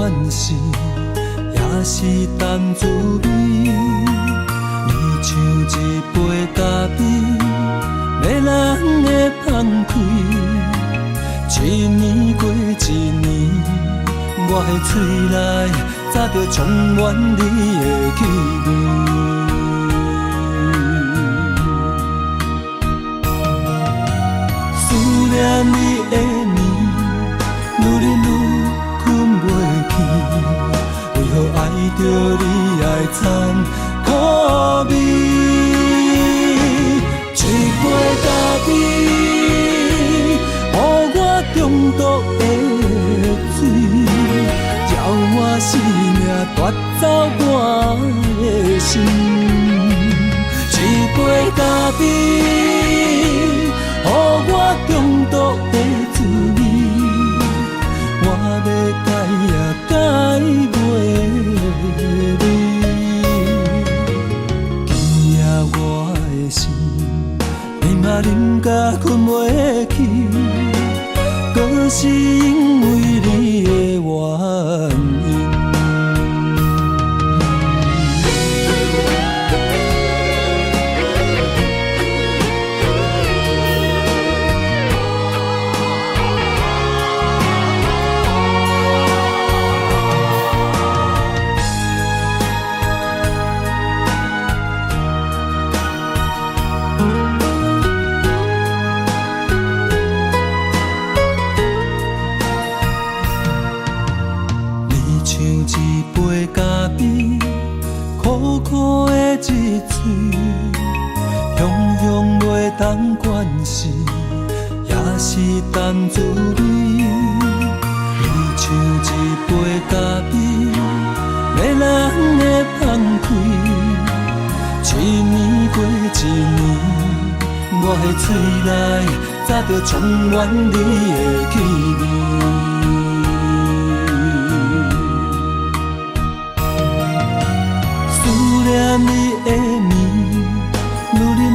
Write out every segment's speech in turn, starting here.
关系，也是淡滋味。你像一杯咖啡，要人会放开。一年过一年，我的嘴内早就充满你的气味。思念你的暝，愈日愈困袂去。为何爱着你爱惨苦味？一杯咖啡，予我中毒的水，叫我生命夺走我的心。一杯咖啡，予我中毒的滋味，我要改也改袂你。今夜我的心，你嘛啉甲困袂去，搁是因为你的原因。当关系，也是淡滋味。你像一杯咖啡，要人会放开。一年过一年，我的嘴内早就充满你的气味。思念你的暝，愈日愈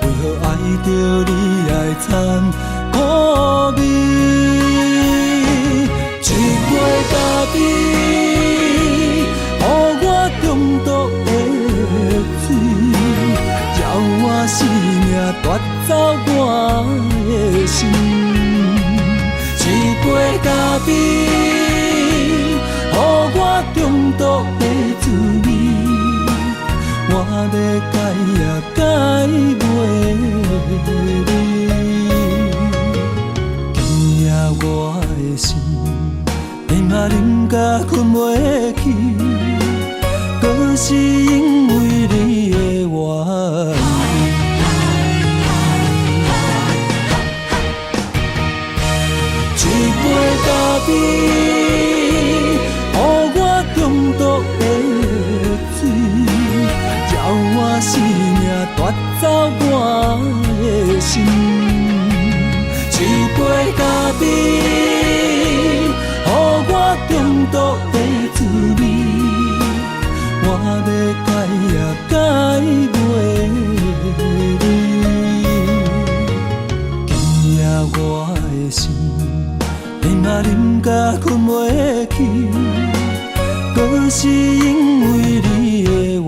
为何爱着你爱惨苦味？一杯咖啡，予我中毒的水，叫我生命夺走我的心。一杯咖啡，予我中毒的滋味，我要改也改袂你。今夜我的心，你嘛啉甲困袂去，搁是因为你的原因。一杯咖啡，予我中毒的水，我生命夺走我的心。一杯咖啡，予我中毒的滋味，我要改也改袂你。今夜我的心，你嘛啉甲困袂去，搁是因为你的原因。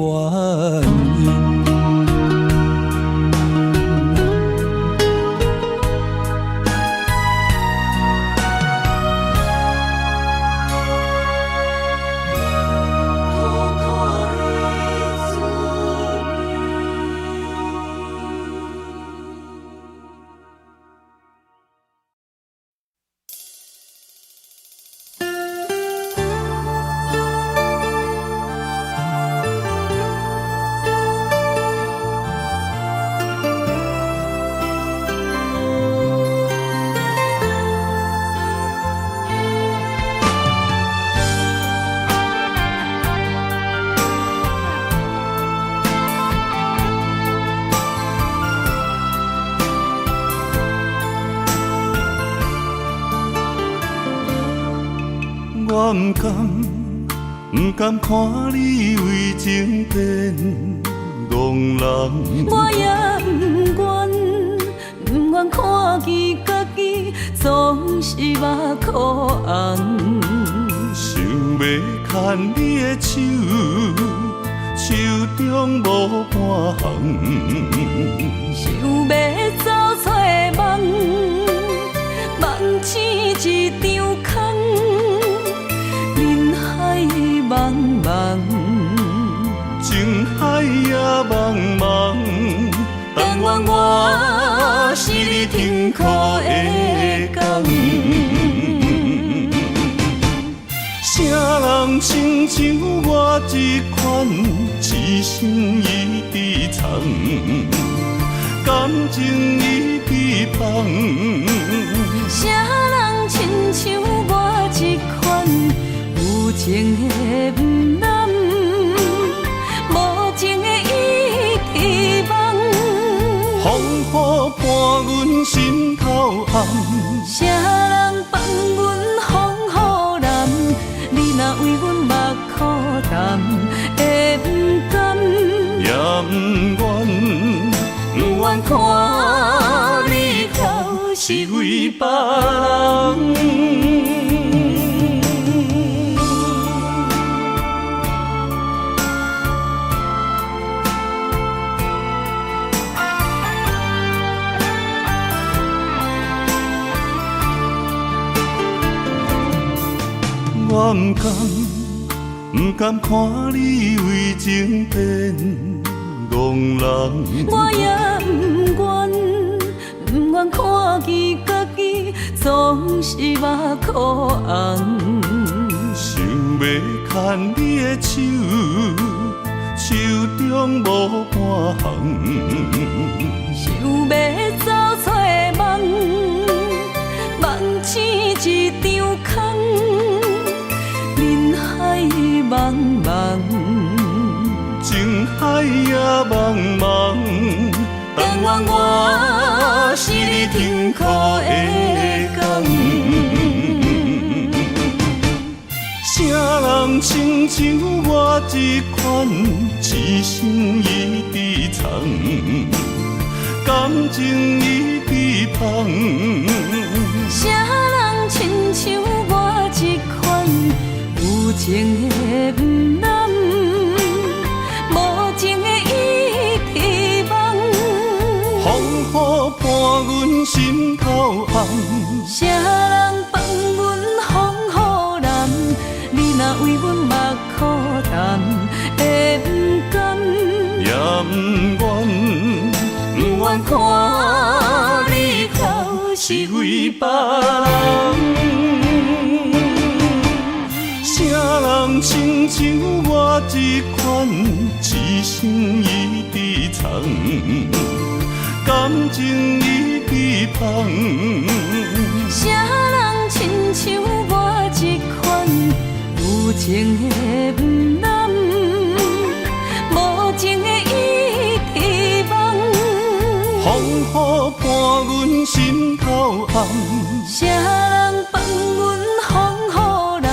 我不甘看你为情变憨人，我也不愿看见家己己，总是目眶红。想要牵你的手，手中无半项。想要走找梦，梦醒一场空。人海茫茫，情海也茫茫。但愿我是你痛苦的工。啥人亲像我这款痴心已被藏，感情已被放。啥人亲像我这款有情的不甘，无情的已遗忘。风雨伴阮心头红，啥人放阮风雨蓝？你若为阮目苦淡，会不甘？也不愿，不愿看你哭是为别人。我不甘看你为情变憨人，我也不愿看见家己总是目眶红。想要牵你的手，手中无半项。想要走找梦，梦醒一场空。人海茫茫，情海也茫茫。但愿我是你痛苦的工。啥人亲像我这款痴心已被藏，感情已被放。啥人亲像我这款有情的不甘，无情的已遗忘。风雨伴阮心头红，啥人放阮风雨蓝？你若为阮目苦淡，会不甘？也不愿，不愿看你哭是为别人。啥人亲像我这款痴心已被藏，感情已被放。啥人亲像我这款有情的不甘，无情的已遗忘。风雨伴阮心头红，啥人放阮风雨蓝？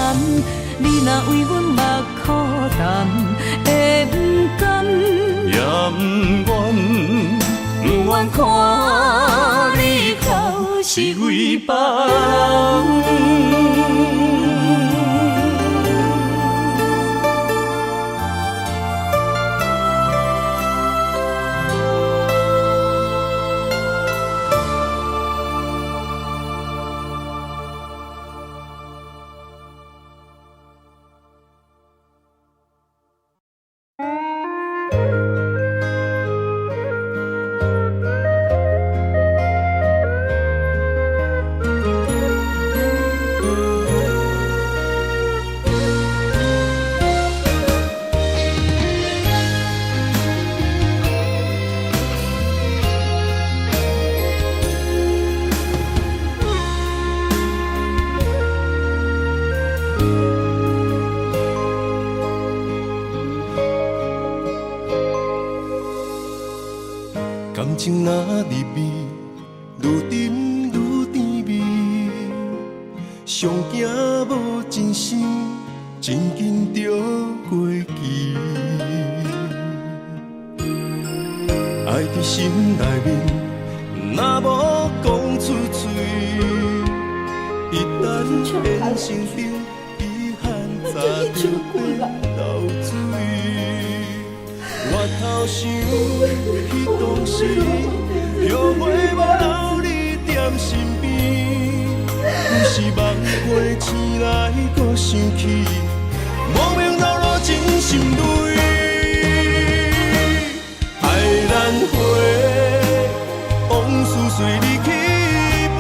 你若为阮目苦淡，会不甘？也不愿，不愿看你哭是为别人。感情若入味，愈沉愈甜蜜。上惊无真心，真紧就过期。爱伫心内面，若无讲出嘴。一旦变成冰，遗憾早就变流水。我头想彼当时，后悔无留你踮身边，有时梦回醒来，搁想起，莫名流落真心泪。爱难回，往事随你去飞，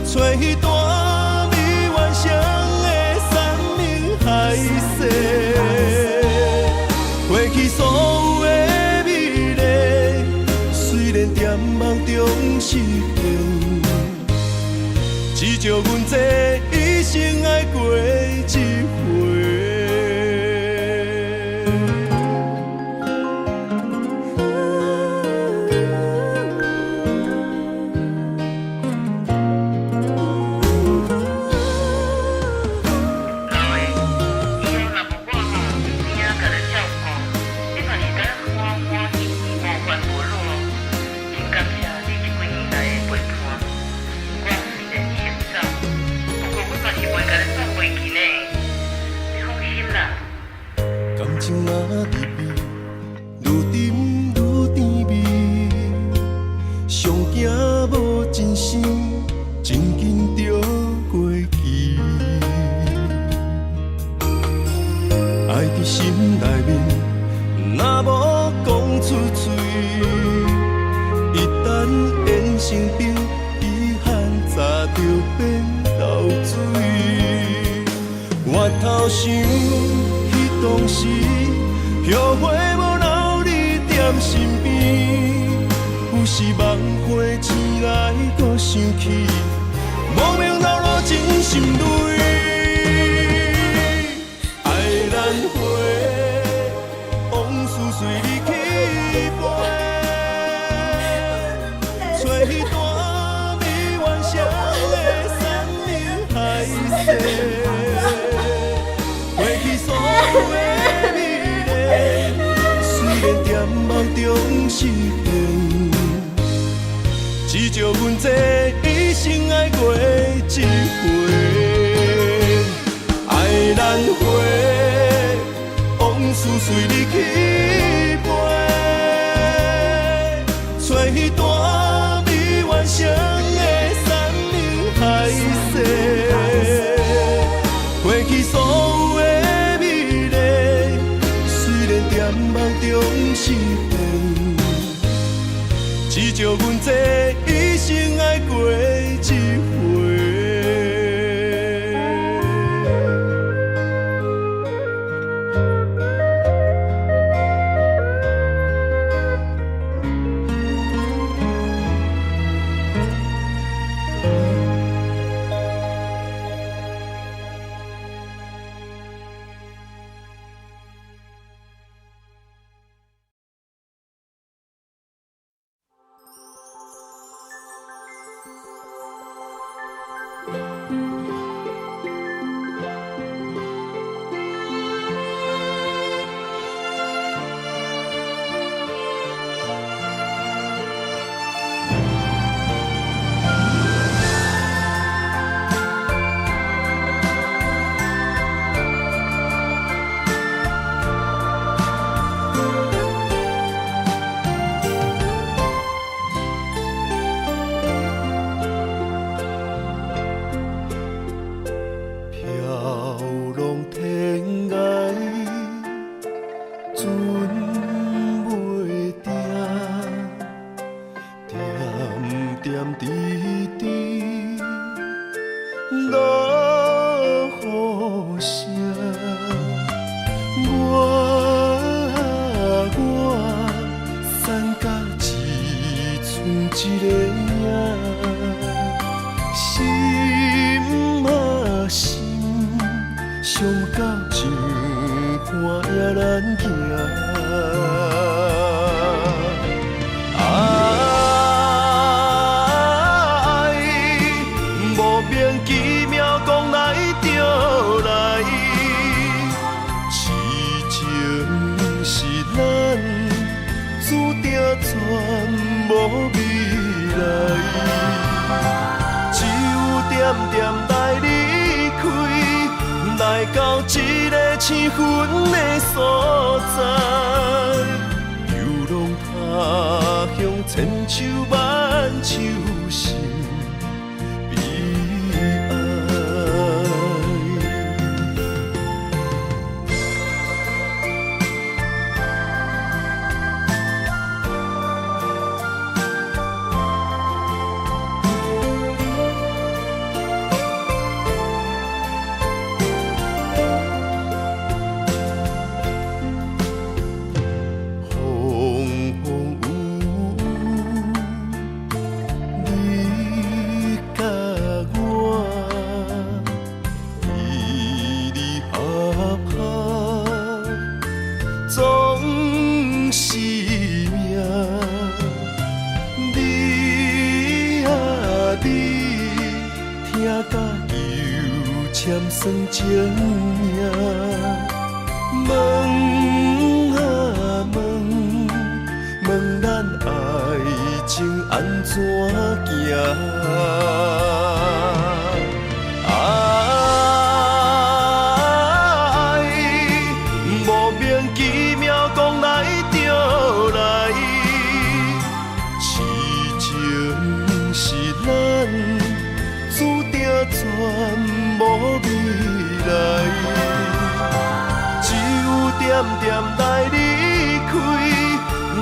找彼段未完成的山盟海誓。过去所有的美丽，虽然在梦中实现，只叫阮这一生爱过一回。感情若入味，愈沉愈甜蜜。上惊无真心，真紧就过期。爱伫心内面，若无讲出嘴，一旦变成冰，遗憾早就变流水。我头想。当时后悔无留你踮身边，有时梦回醒来，搁想起，莫名流落真心泪。爱难回，往事随你去飞，找彼段未完成的山盟海誓。过去所有的美丽，虽然在梦中实现，只叫阮这一生爱过一回。爱难回，往事随你去飞，找彼段未完成的山盟海誓。过去所有的美丽，虽然在梦中实现，只叫阮这一生爱过一回。全无未来。点来离开，来到一个青云的所在，流浪他乡，千秋万秋心悲哀。算情命，问啊问，问咱爱情安怎行？爱莫名其妙讲来就来，痴情是咱注定全无味。只有点点来离开，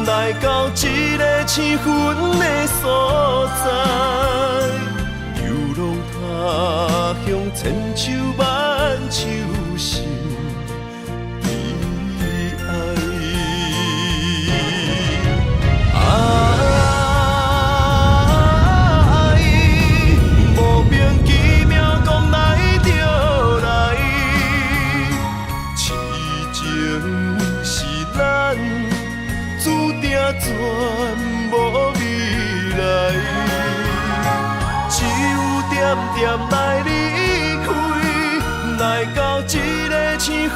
来到一个青云的所在，流浪他乡，千秋万秋心悲哀。莫名其妙讲来就来。注定全无未来，只有点点来离开，来到一个青云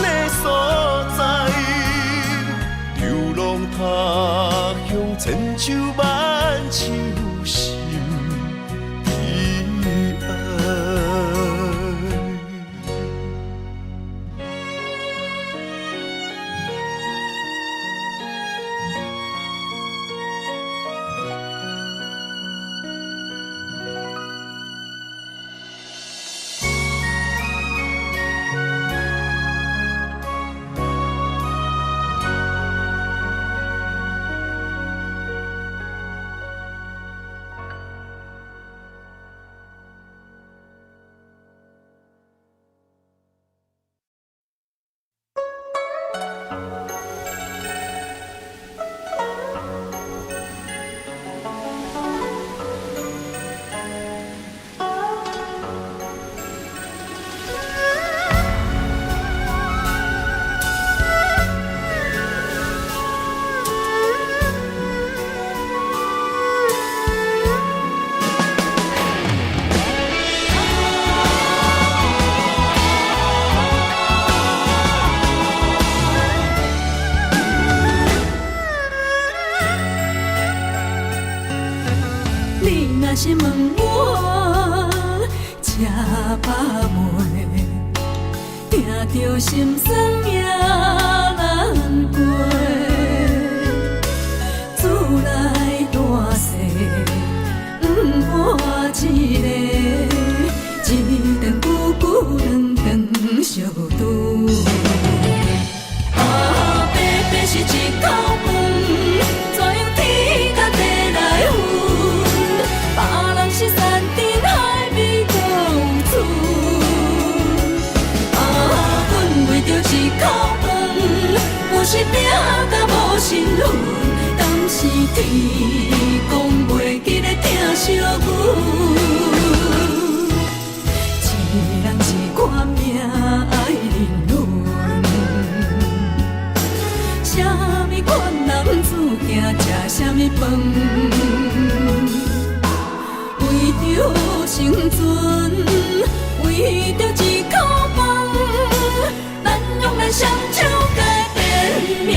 的所在，流浪他乡，千秋万秋心悲哀。是问我吃饱未，听着心酸也难过。厝内大细，伴一个，一顿久久两顿相拄。白白是一口饭，怎样天甲地来分？别人是山珍海味共厝，阮为着一口饭，有时拼甲无身份，敢是天公袂记咧疼惜阮？一人一款命爱人论，啥物款男子行食啥物饭？为着生存，为着一口饭，咱用咱双手改变命运。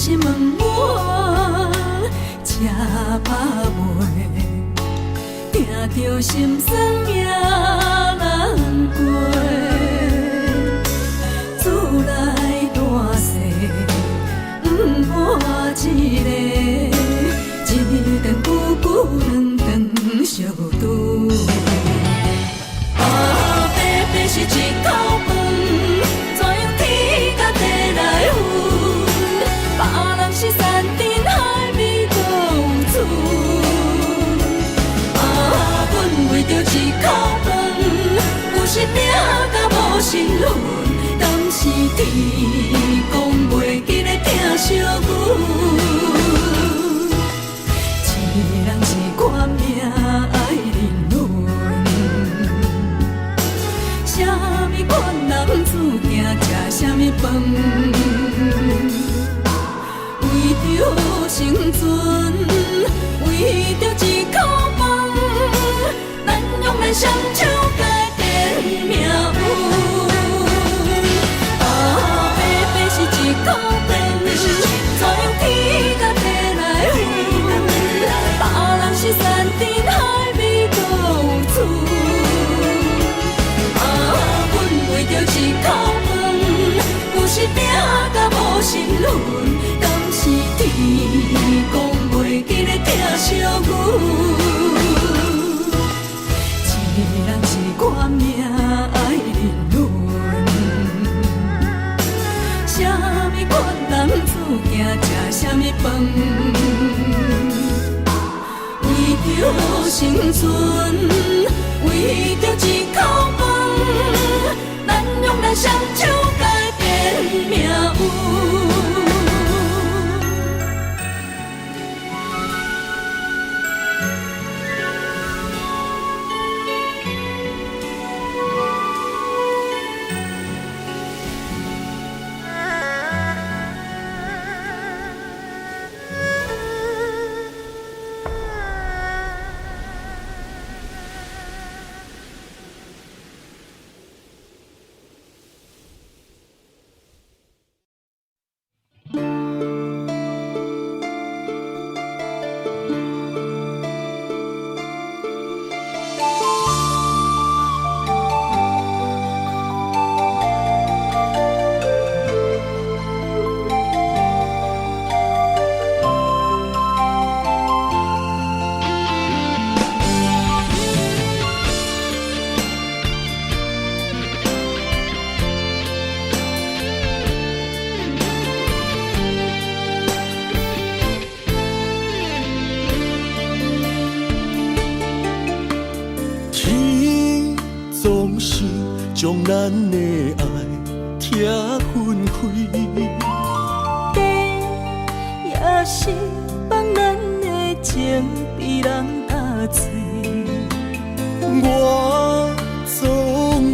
心问我吃饱未，听着心酸也难过。厝内大细，我一个，一顿久久两顿相拄。白白是一口饭，怎样天甲地来分？别人是山珍海味搁有剩，阮为着一口饭，有时拼甲无神魂，但是天公袂记咧疼惜阮。一人一款命爱人伦，啥物款人子行食啥物饭，为着生存，为着一口饭，咱用咱双手改变命运。白白是一口饭，怎样天甲地来分？别人是山珍海味搁有剩，阮为着一口饭，有时拼甲无神魂，但是天公袂记咧疼惜阮。一人一款命爱人伦，啥物款人子行食啥物饭？为着生存，为着一口饭，咱用咱双手改变命运。将咱的爱拆分开，地也是放咱的情被人打碎。我总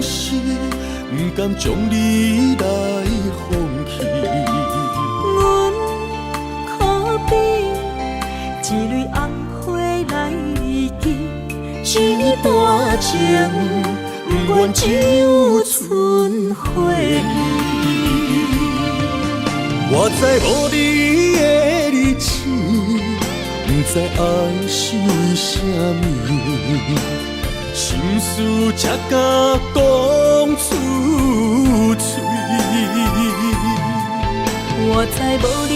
是不甘将你来放弃。阮可比一蕊红花来记，一段情。不愿只有剩花儿。我知无你的日子，不知爱是为什么，心事才敢讲出嘴。我知无你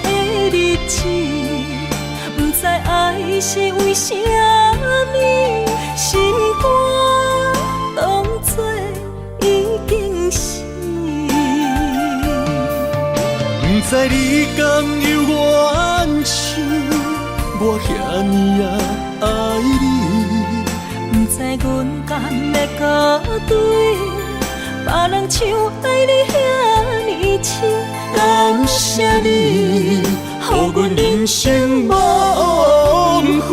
的日子，不知爱是为什么，心肝当作已经死。不知你敢有怨气，我遐尼爱你。不知阮敢要搁对别人像爱你遐尼深。感谢你，予阮人生无悔。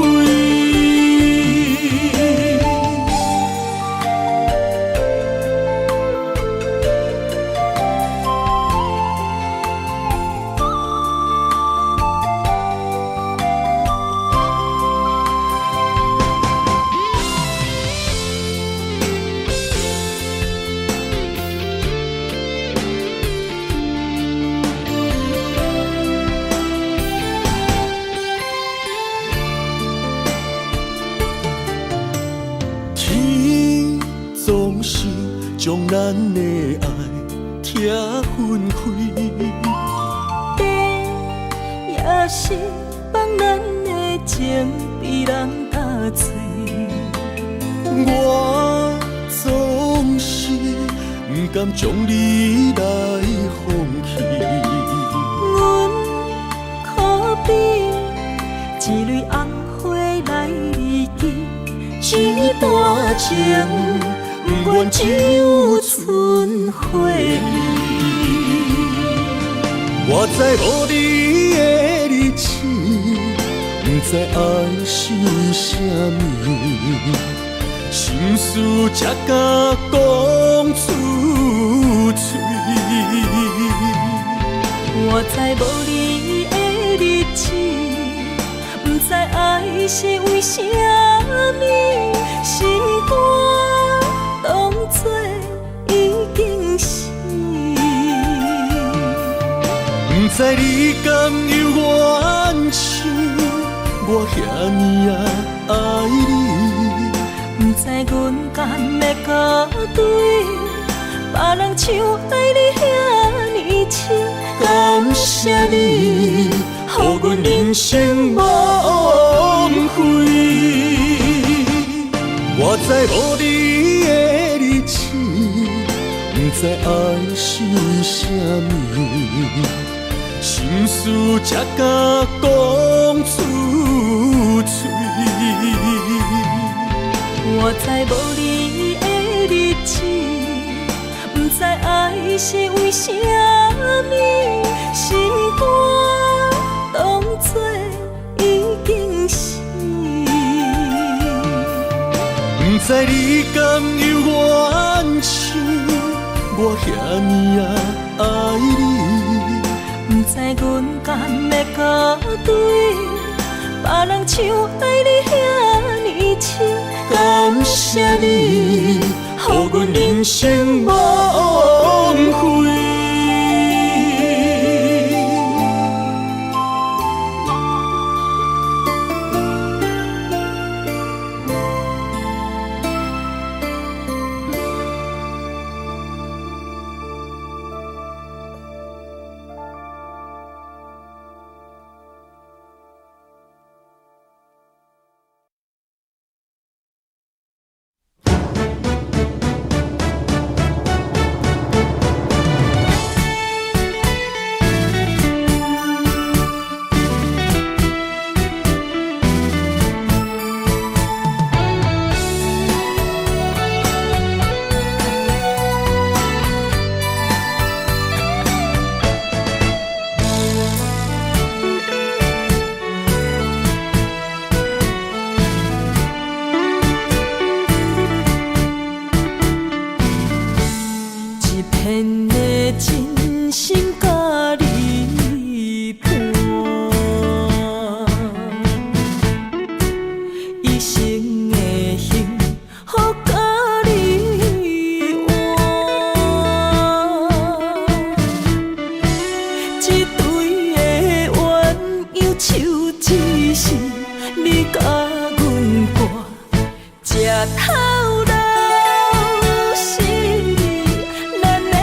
用心将咱的爱拆分开，地也是放咱的情被人打碎。我总是不甘将你来放弃。阮可比一蕊红花来离去，一段情不愿只有剩花蕊。我知无你的日子，不知爱是为什么，心事才敢讲出嘴。我知无你的日子，不知爱是为什么，心肝当作已经死。不知你甘有怨气，我遐尼爱你。不知阮甘要甲对，别人像爱你遐尼深。感谢你，予阮人生无悔。我知无你的日子，不知爱是为什么，心事才敢讲出嘴。我知无你的日子，不知爱是为什么，心肝当作已经死。不知你甘有怨气，我遐尼爱你。不知阮甘要甲对，别人像爱你遐尼深。感谢你，予阮人生无悔。头路是咱的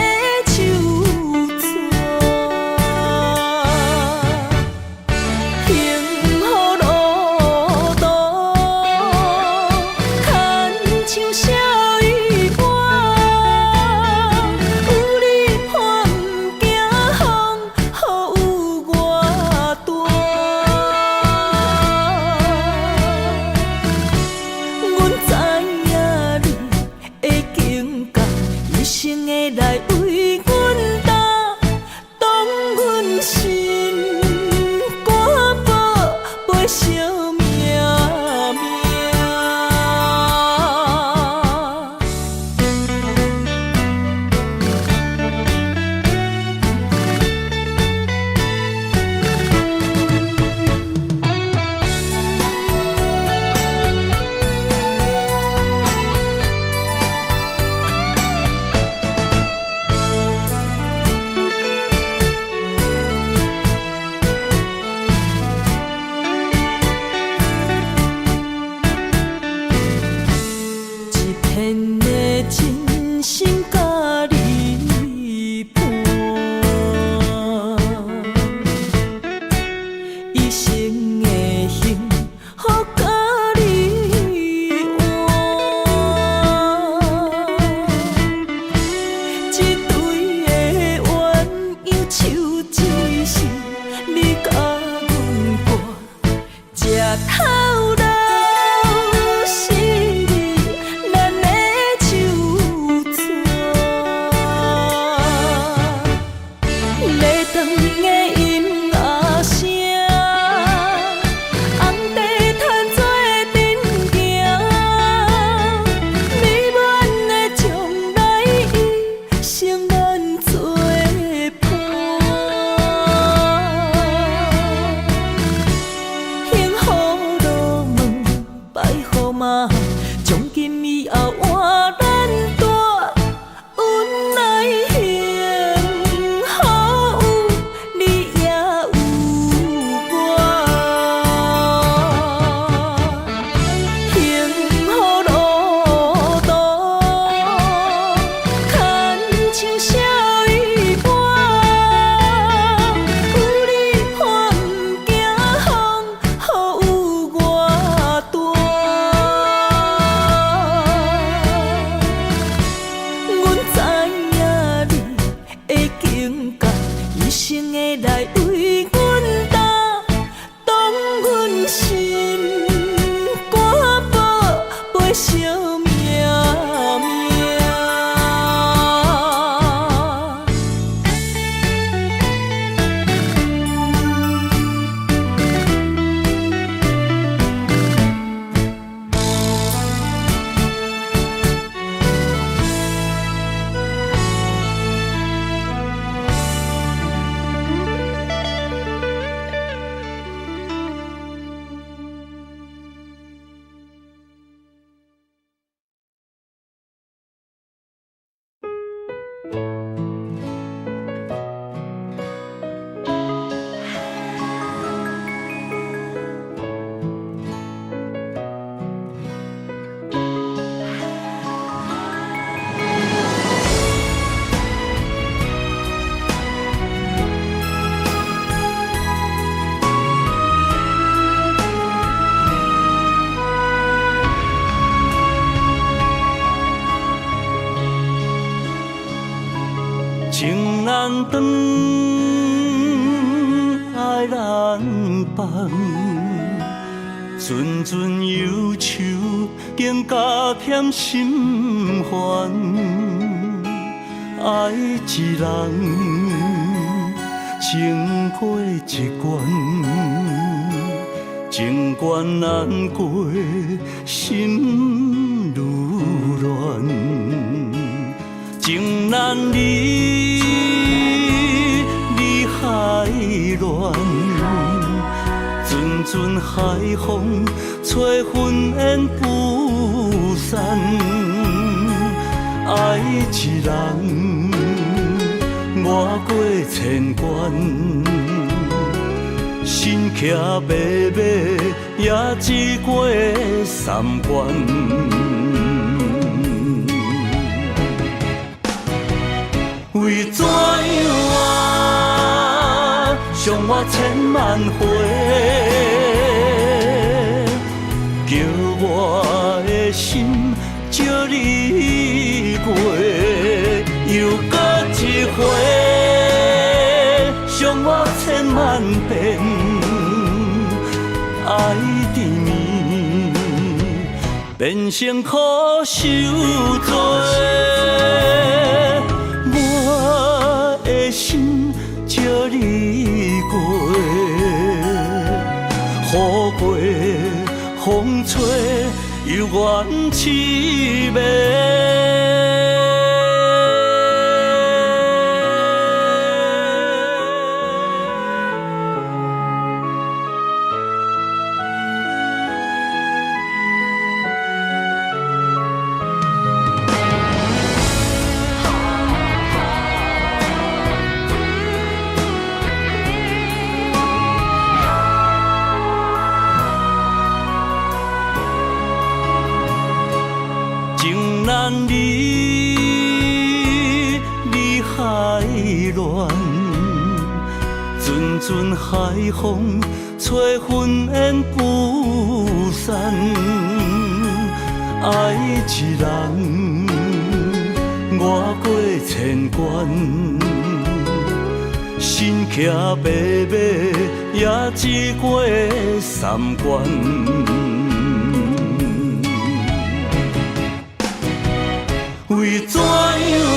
情难断，爱难放，阵阵忧愁更加添心烦。爱一人，情过一关，情关难过，心如乱。情难离，离海乱，阵阵海风吹云烟不散。爱一人，越过千关，心骑马马也只过三关。为怎样啊，伤我千万回，叫我的心借你过，又搁一回，伤我千万遍，爱缠绵，变成苦受罪。我的心借你过，雨过风吹又怨凄美。情难离，离海乱，阵阵海风吹云烟不散。爱一人，越过千关，心骑马马也只过三关。为怎样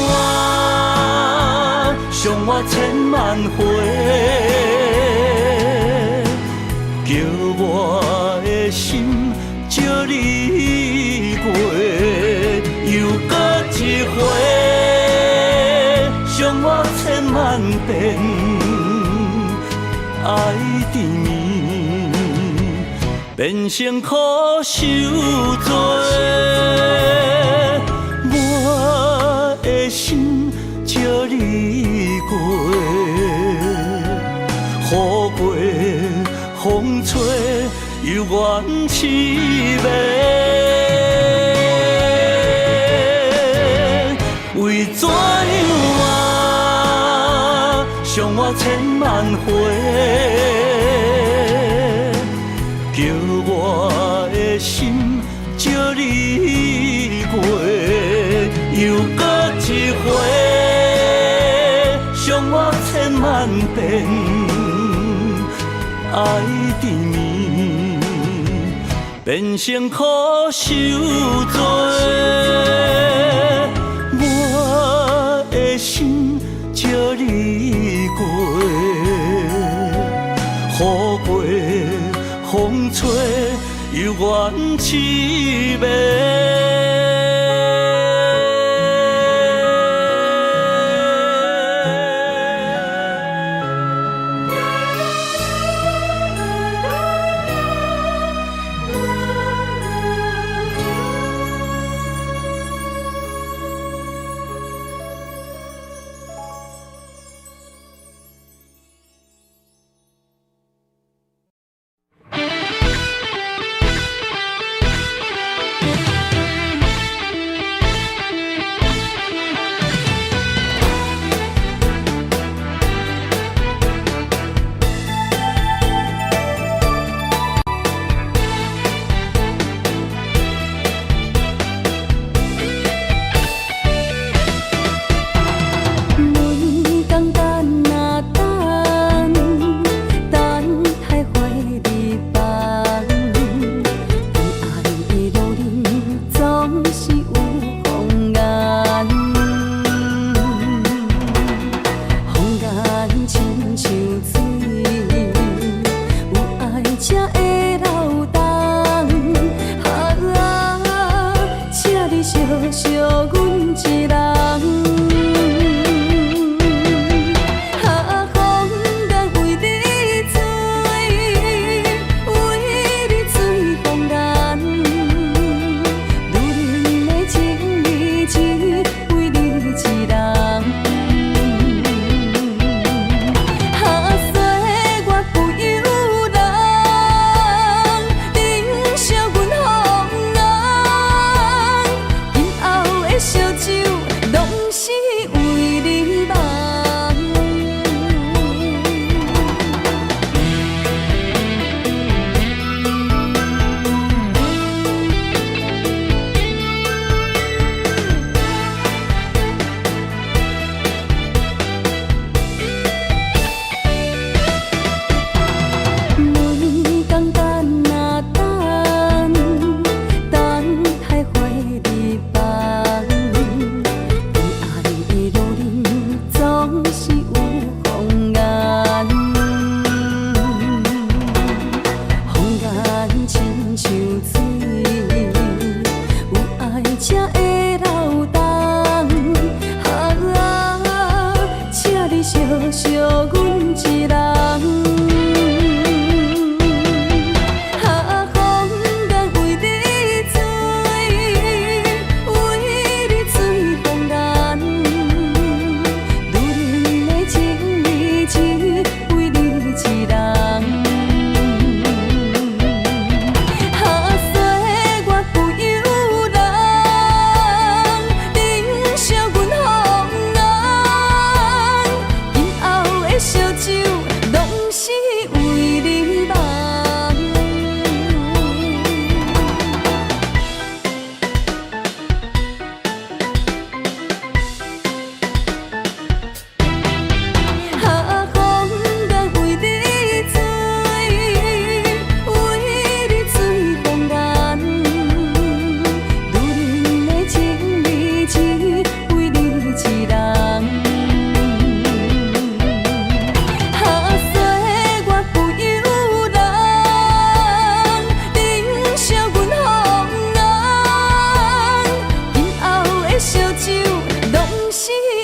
啊，伤我千万回，叫我的心借你过，又搁一回，伤我千万遍，爱缠绵，变成苦受罪。我的心借你过，雨过风吹又怨凄美。为怎样啊，伤我千万回，叫我的心借你过。又搁一回，伤我千万遍，爱缠绵，变成苦受罪。我的心借你过，雨过风吹又怨凄美。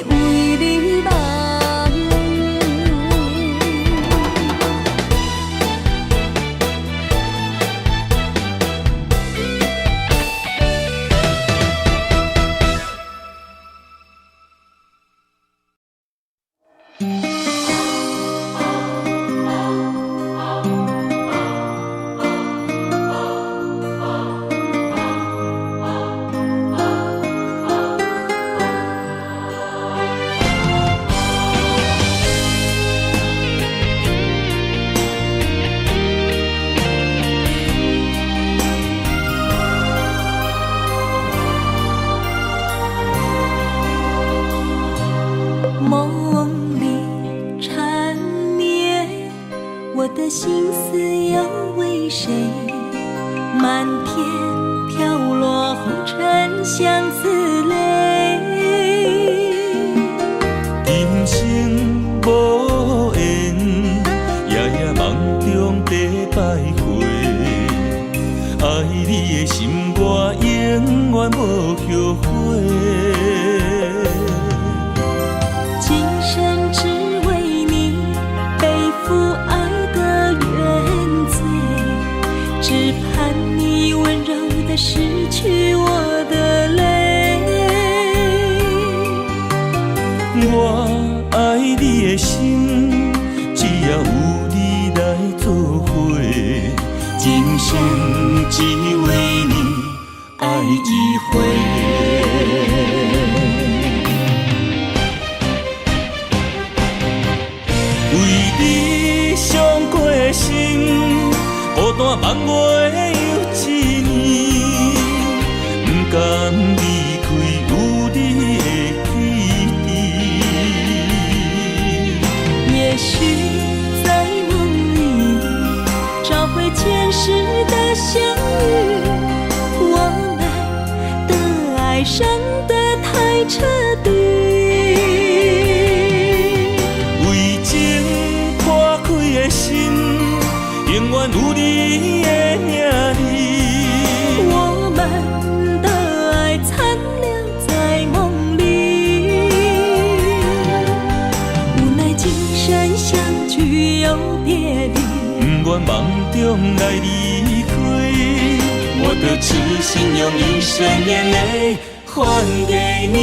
为你梦。梦里缠绵，我的心思要为谁？漫天飘落红尘相思泪。人生无缘，夜夜梦中在徘徊。爱你的心，我永远无后悔。今生只为你背负爱的原罪，只盼你温柔地拭去我的泪。我爱你的心，只要有你来作伙，今生只为你爱一回。为你伤过心，孤单梦袂有一年，不甘离开有你的起点。也许在梦里找回前世的相遇，我们的爱伤得太彻底。永远有你的名字，我们的爱残留在梦里，无奈今生相聚又别离，不愿梦中来离开。我的痴心用一生眼泪还给你。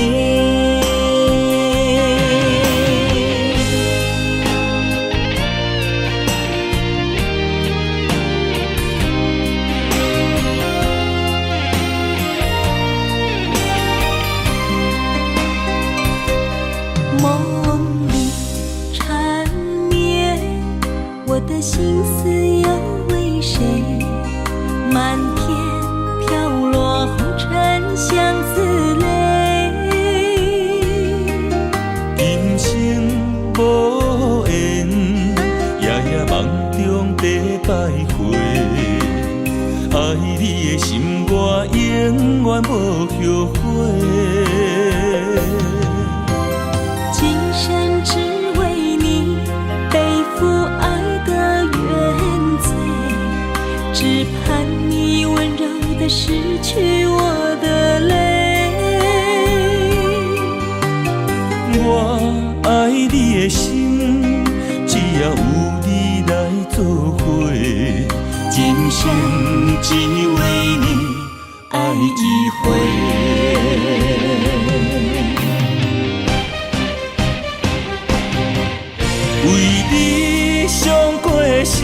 梦里缠绵，我的心思要为谁？漫天飘落红尘相思泪。人生无缘，夜夜梦中在徘徊。爱你的心，我永远无后悔。今生只为你背负爱的原罪，只盼你温柔地拭去我的泪。我爱你的心，只要有你来作伙，今生只为你爱一回。为你伤过心，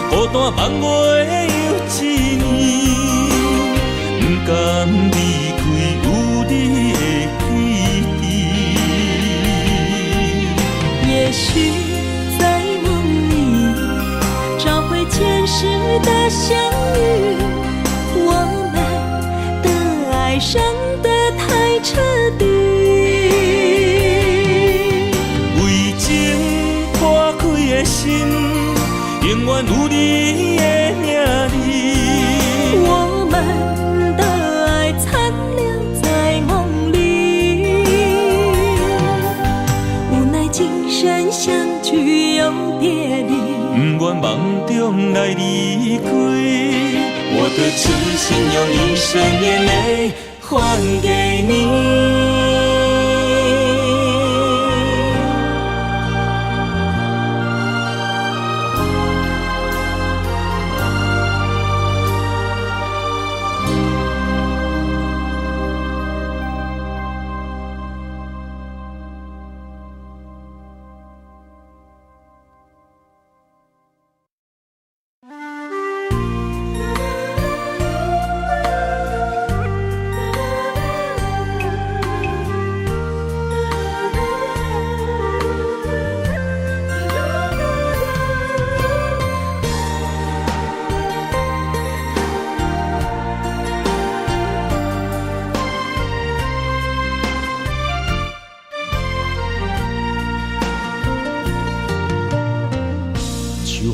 孤单梦袂有一年，不甘离开有你的起点。也许在梦里找回前世的相遇，我们的爱伤得太彻底。心永远有你的名字，我们的爱残留在梦里，无奈今生相聚又别离，不愿梦中来离开。我的痴心用一生眼泪还给你。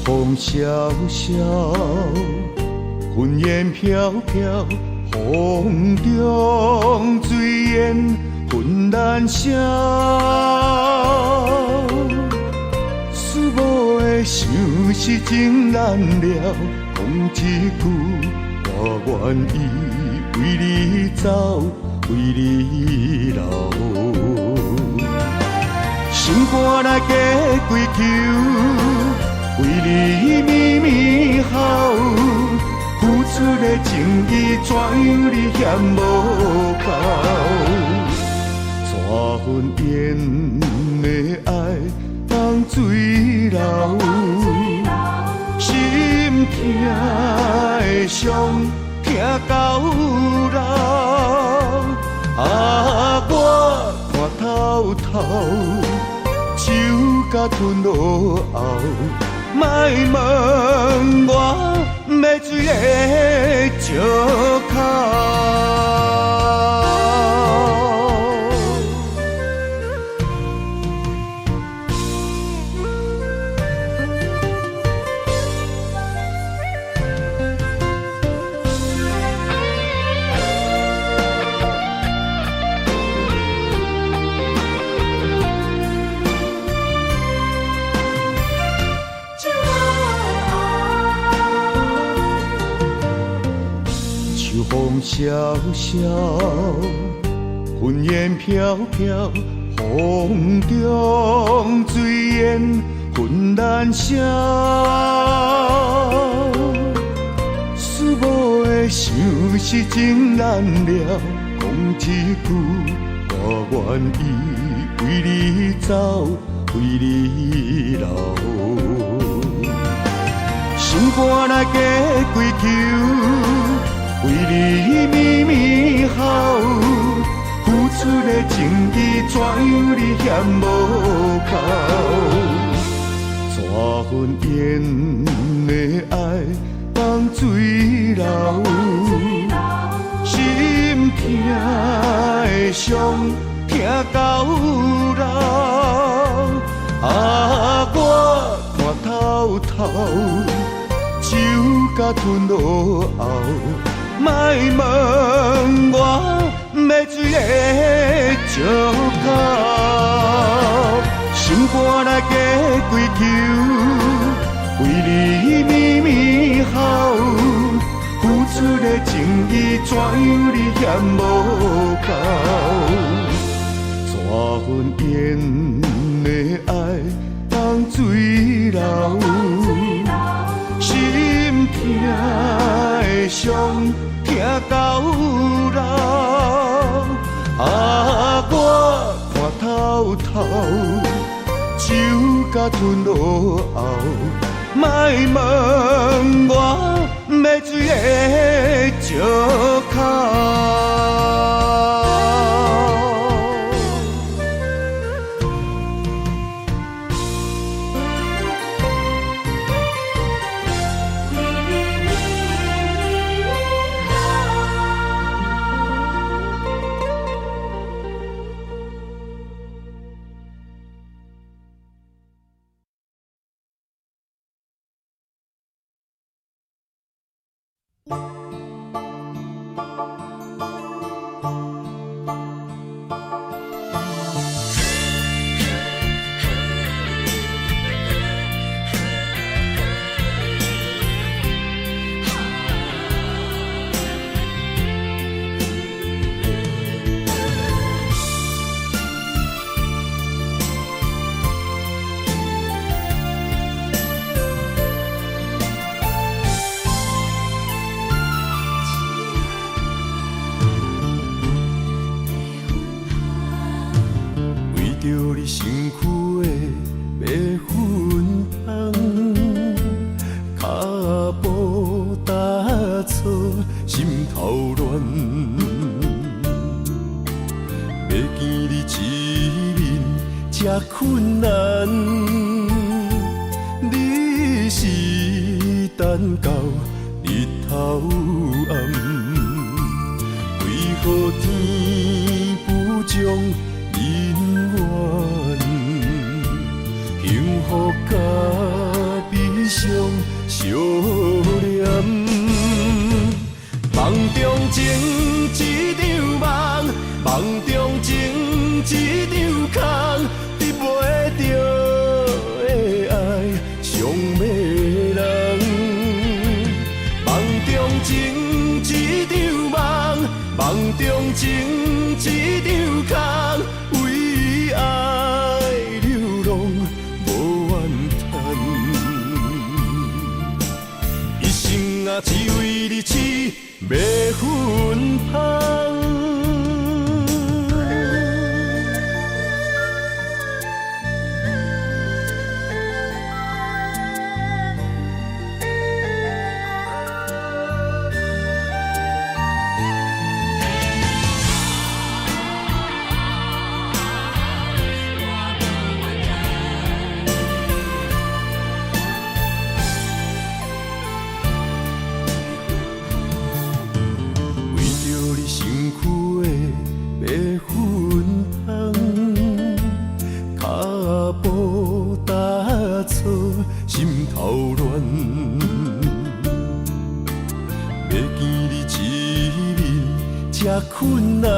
风萧萧，云烟飘飘，风中水烟浑然声。思无的想是情难了，讲一句，我愿意为你走，为你留。心肝来加归求，为你绵绵好，付出的情意怎样你嫌无够？怎份缘的爱放水流，心痛的伤痛到老。啊，我看透透。手甲吞落后，莫问我要水的石口。风萧萧，云烟飘飘，风中水烟浑然声。思无的想是情难了，讲一句，我愿意为你走，为你留。心肝来加归求。为你绵绵好，付出的情意怎样你嫌无够？怎份缘的爱放水流，心痛的伤痛到老。啊，我看透透，手甲吞落后。莫问我要水的石口，心肝来加归求，为你绵绵好，付出的情意怎样你嫌无够？怎份缘的爱放水流，心痛的伤。痛到老，啊，我看透透，手甲吞落后，莫问我要水的石口。困难，你是等到日头暗，为何天不将人愿？幸福甲悲伤相念。梦中情一场梦，梦中情一场空，得袂着的爱上迷人。梦中情一场梦，梦中情一场空，为爱流浪无怨叹。一生啊，只为你痴，袂分芳。心头乱，要见你一面这困难，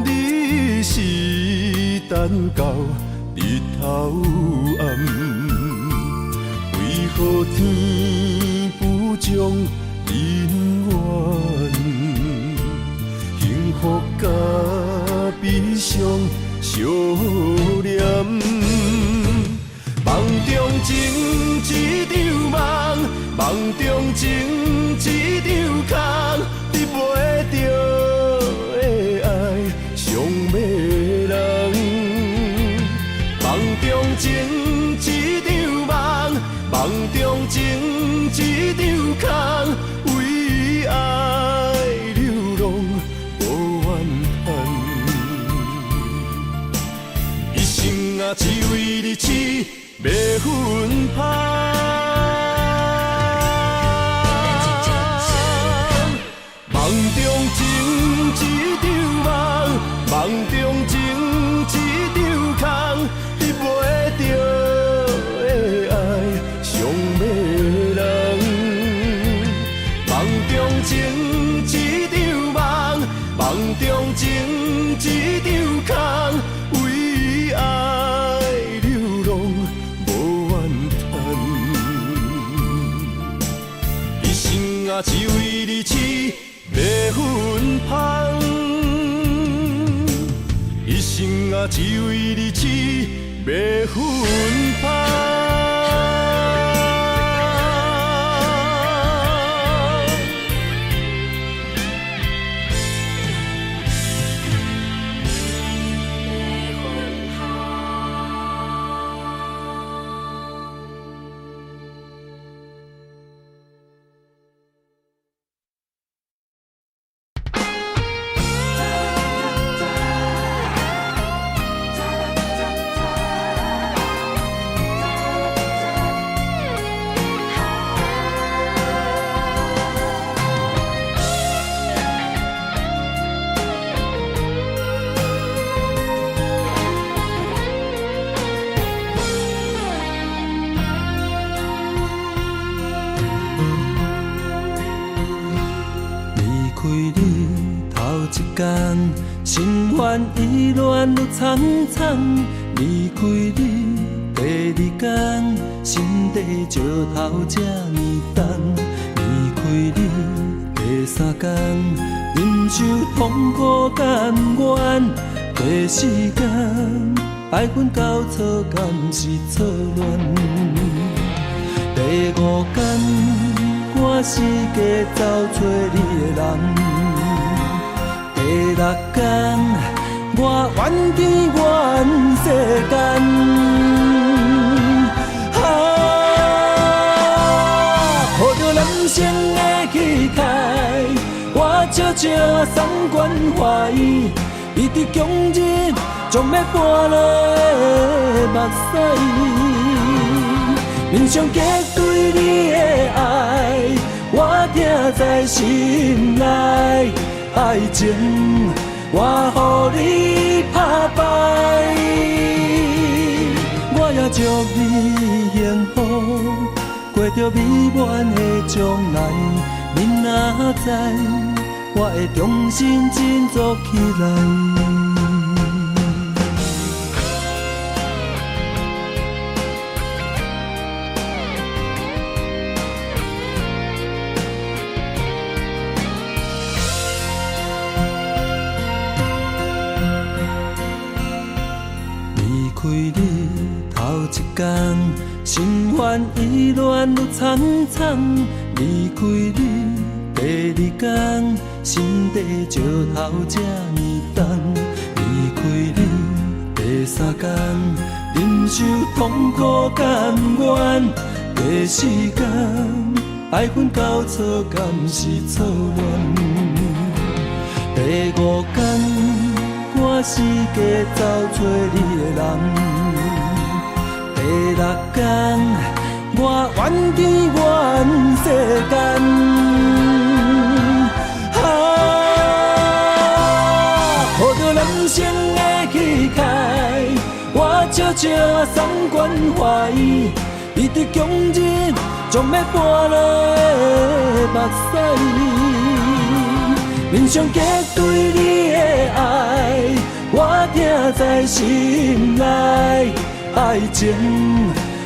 你是等到日头暗，为何天不将人缘？幸福甲悲伤相连。梦中情一场梦，梦中情一场空，得袂着的爱上迷人。梦中情一场梦，梦中情一场空，为爱流浪无怨叹。一生啊，只为你痴，袂分芳。梦中情一场梦，梦中情一场空，得袂着的爱上迷人。梦中情一场梦，梦中情一场空，为爱流浪无怨叹。一生啊，只为你痴，袂分芳。一生啊，只为你痴，袂分芳。心烦意乱愈苍苍，离开你第二天，心底石头这呢重。离开你第三天，忍受痛苦甘愿。过时间，爱恨交错，敢是错乱？第五天，我四界找找你的人。第六天，我怨天怨世间，抱着男生的气概，我悄悄送关怀，伊伫强日将要搬落的目屎，面上结对你的爱，我听在心内。爱情，我予你打败，我也祝你幸福，着美满的将来。恁若知，我会重新振作起来。离开你头一天，心烦意乱愈惨惨。离开你第二天，心地石头这呢重。离开你第三天，忍受痛苦甘愿。第四天，爱恨交错，敢是错乱？第五天。我四界走找你的人，第六天我怨天怨世间，抱着人生的气概，我悄悄送关怀，你的强忍将要搬落的目屎。面上结对你的爱，我听在心内。爱情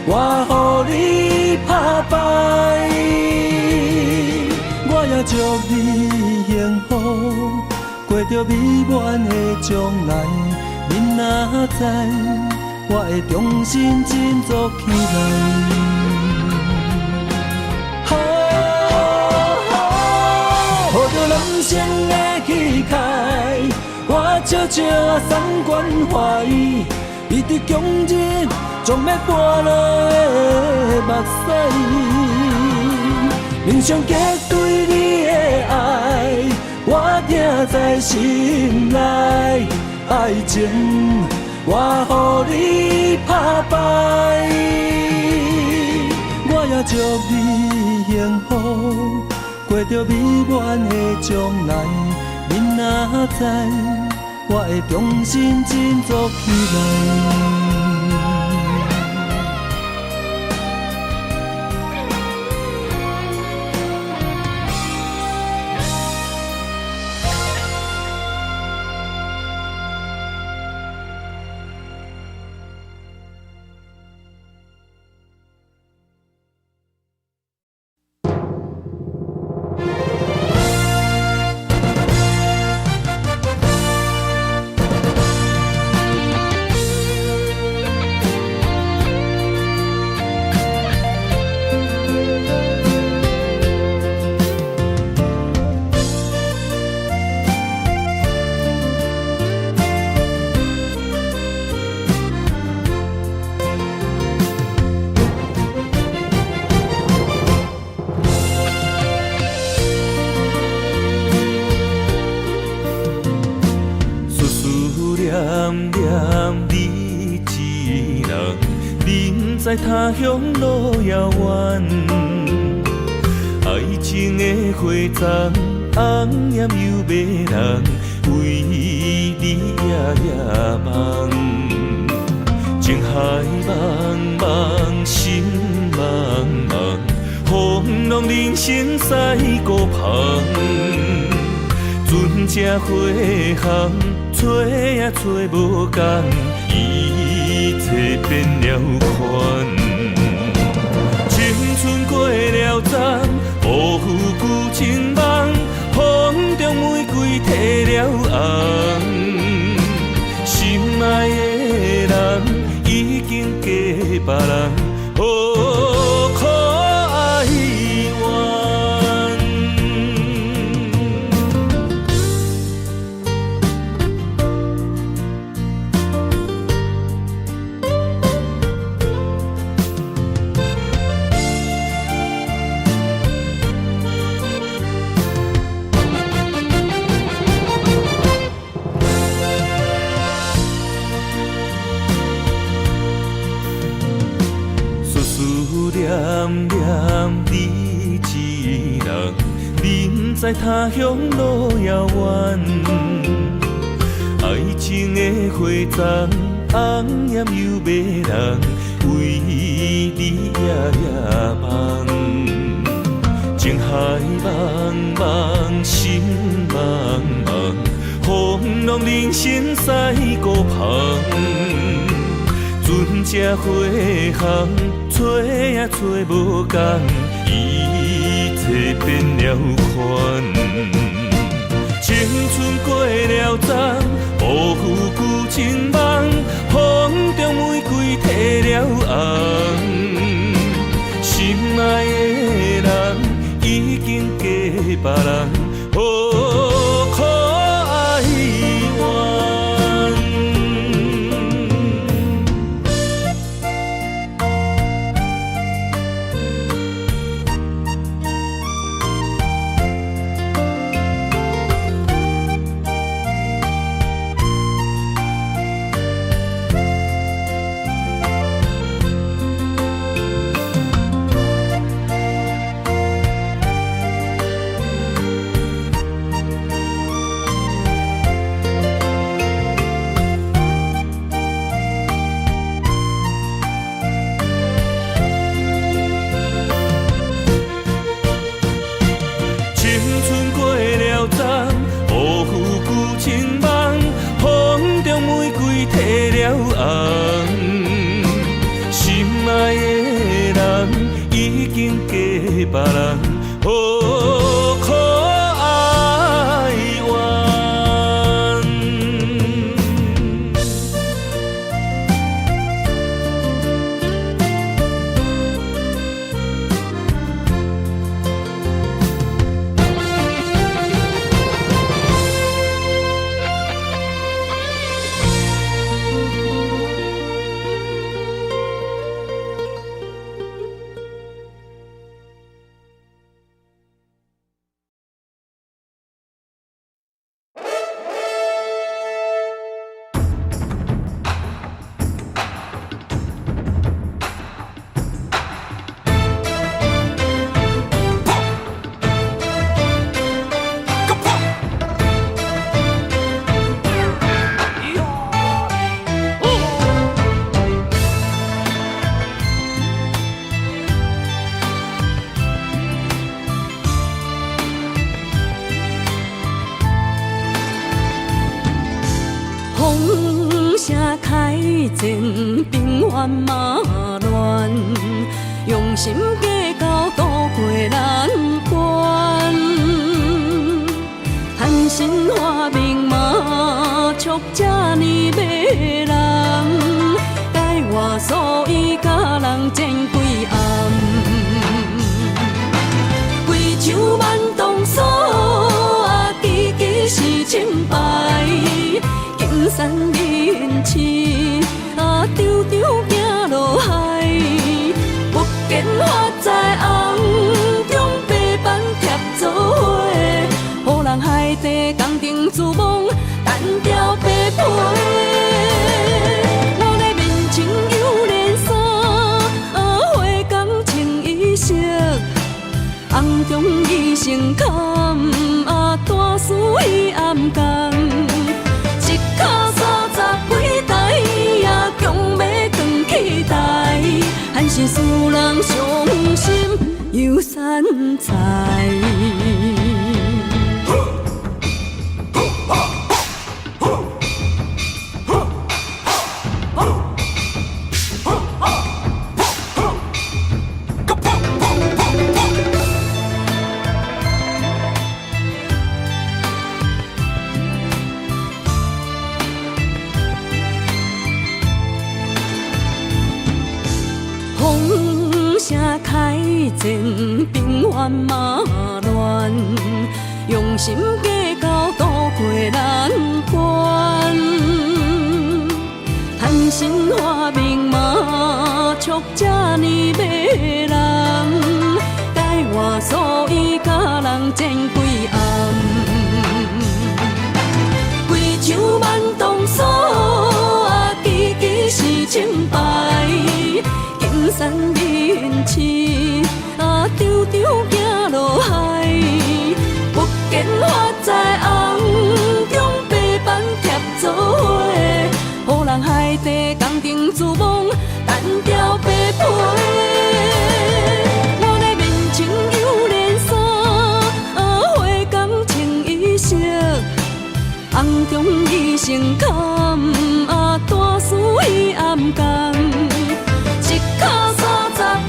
我予你打败，我也祝你幸福，过着美满的将来。恁若知，我会重新振作起来。人生的气概，我悄悄送关怀，你的强忍将要搬落的目屎。面上结对你的爱，我听在心内。爱情我予你打败，我也祝你幸福。过着美满的将来，恁若知，我会重新振作起来。在他乡路遥远，爱情的花丛，红艳又迷人，为你夜夜梦。情海茫茫，心茫茫，风浪人生驶孤旁。船只花行，找也找无共。一切变了款，青春过了站，辜负旧情梦，风中玫瑰褪了红。心爱的人已经嫁别人，何苦哀怨？念念你一人，人在他乡路遥远。爱情的花丛，红艳又迷人，为你夜夜梦，情海茫茫，心茫茫，风浪人生驶孤旁。船只花航，找也找无共，一切变了款。青春过了站，辜负旧情梦，风中玫瑰褪了红。心爱的人已经嫁别人，何苦哀怨？别人何苦哀怨？风声开前，兵源马乱，用心计较渡过难关。含辛化命马促这呢迷人，改我所以甲人争几暗，贵州万东锁，支支是清白。金山人痴，常常行落海，不见花在红中白板贴做伙，予人海底工程自梦，单调白皮。我的面前有连衫，花工穿衣色，红中伊成坎，大事伊暗工。脚30几台，也强要扛起台，还是使人伤心又散财。风声开前，兵源马乱，用心计较渡过难关。含辛化命马促这呢迷人，改我所以甲人争几暗。贵州万东锁，支支是清白。金山人痴，常常行落海，不见花在红中白板贴做伙，予人海底工程自梦，单调。心坎，啊，大事已暗淡。一脚30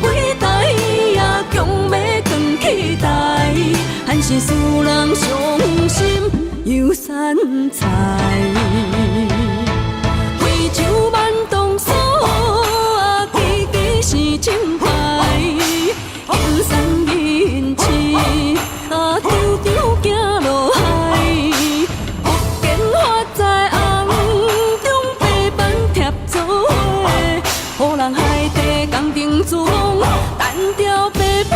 几台，也强要扛起台，还是使人伤心又散财。贵州万东所，啊，支支是正牌，金山银市，啊，张张行路海。福建发财红，中白板贴做伙，予人海底工程自封，单调白皮。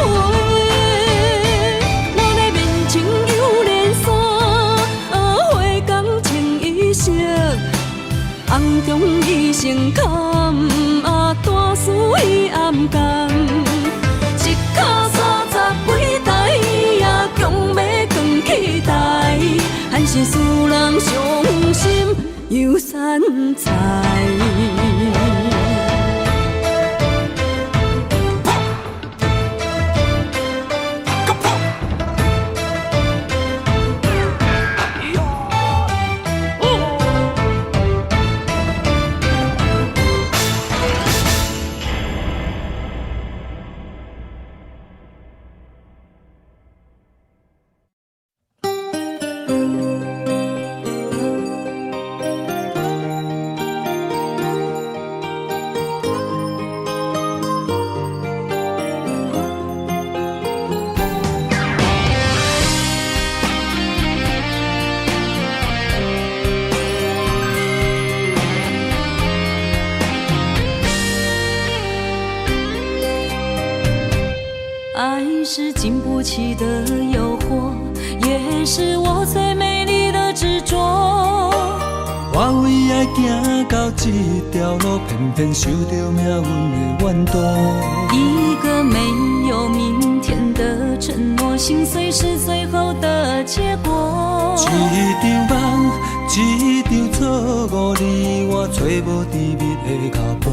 我咧面前有连衫，啊，花工穿衣色，红中伊心坎，啊，大事已暗淡。一脚30几台，也强要扛起台，还是使人伤心又散财。爱是经不起的诱惑，也是我最美丽的执着。我为爱行到这条路，偏偏受到命运的怨妒。一个没有明天的承诺，心碎是最后的结果。一场梦，一场错误，你我找无甜蜜的脚步。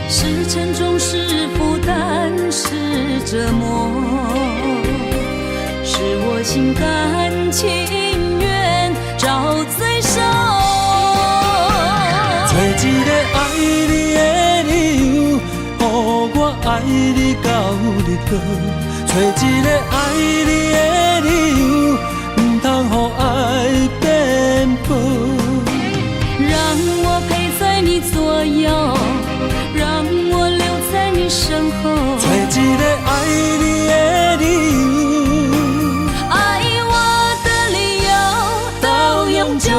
是沉重，是负担，是折磨，是我心甘情愿找罪受。找一个爱你的理由，予我爱你到日落。找一个爱你的理由，不通予爱变薄。让我陪在你左右，让我留在你身后。找一个爱你的理由，爱我的理由到永久。